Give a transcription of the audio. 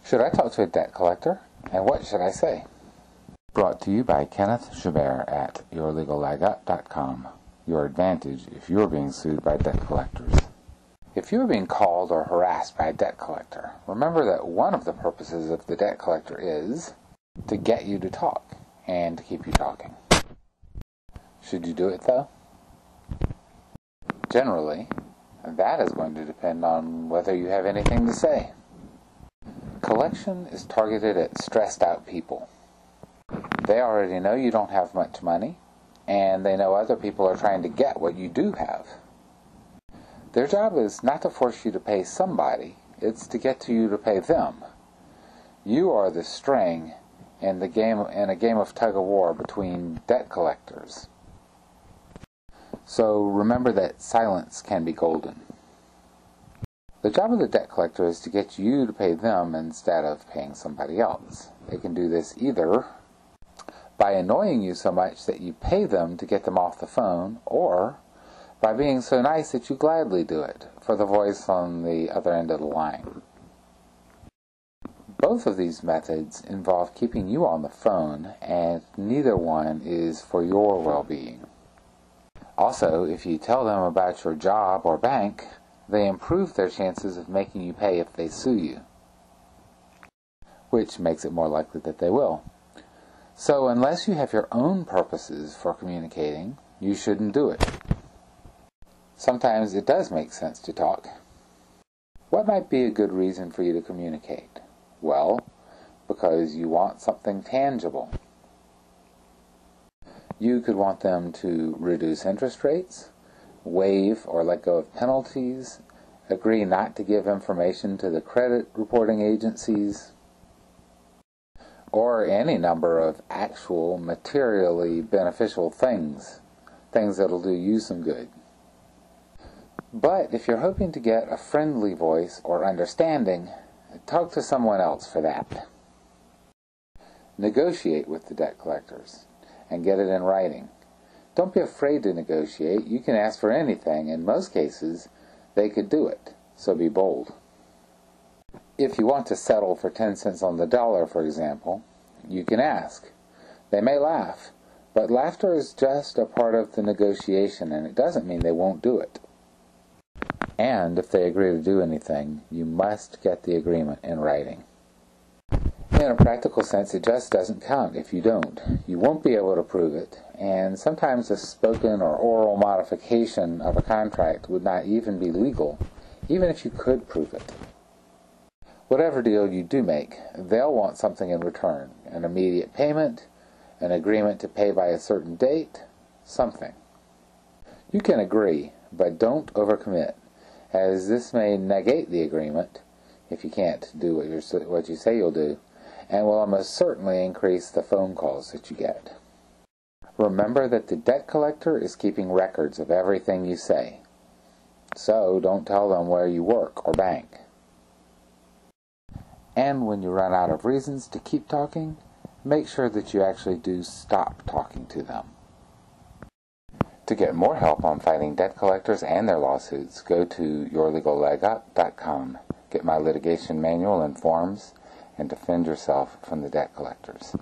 Should I talk to a debt collector? And what should I say? Brought to you by Kenneth Chabert at yourlegallegup.com. Your advantage if you're being sued by debt collectors. If you're being called or harassed by a debt collector, remember that one of the purposes of the debt collector is to get you to talk and to keep you talking. Should you do it though? Generally, that is going to depend on whether you have anything to say. Collection is targeted at stressed out people. They already know you don't have much money, and they know other people are trying to get what you do have. Their job is not to force you to pay somebody, it's to get you to pay them. You are the string in a game of tug-of-war between debt collectors. So remember that silence can be golden. The job of the debt collector is to get you to pay them instead of paying somebody else. They can do this either by annoying you so much that you pay them to get them off the phone, or by being so nice that you gladly do it for the voice on the other end of the line. Both of these methods involve keeping you on the phone, and neither one is for your well-being. Also, if you tell them about your job or bank, they improve their chances of making you pay if they sue you, which makes it more likely that they will. So unless you have your own purposes for communicating, you shouldn't do it. Sometimes it does make sense to talk. What might be a good reason for you to communicate? Well, because you want something tangible. You could want them to reduce interest rates, waive or let go of penalties, agree not to give information to the credit reporting agencies, or any number of actual materially beneficial things that'll do you some good. But if you're hoping to get a friendly voice or understanding, talk to someone else for that. Negotiate with the debt collectors and get it in writing. Don't be afraid to negotiate. You can ask for anything. In most cases, they could do it, so be bold. If you want to settle for 10 cents on the dollar, for example, you can ask. They may laugh, but laughter is just a part of the negotiation, and it doesn't mean they won't do it. And if they agree to do anything, you must get the agreement in writing. In a practical sense, it just doesn't count if you don't. You won't be able to prove it, and sometimes a spoken or oral modification of a contract would not even be legal, even if you could prove it. Whatever deal you do make, they'll want something in return, an immediate payment, an agreement to pay by a certain date, something. You can agree, but don't overcommit, as this may negate the agreement, if you can't do what you say you'll do, and will almost certainly increase the phone calls that you get. Remember that the debt collector is keeping records of everything you say, so don't tell them where you work or bank. And when you run out of reasons to keep talking, make sure that you actually do stop talking to them. To get more help on fighting debt collectors and their lawsuits, go to yourlegallegup.com. Get my litigation manual and forms, and defend yourself from the debt collectors.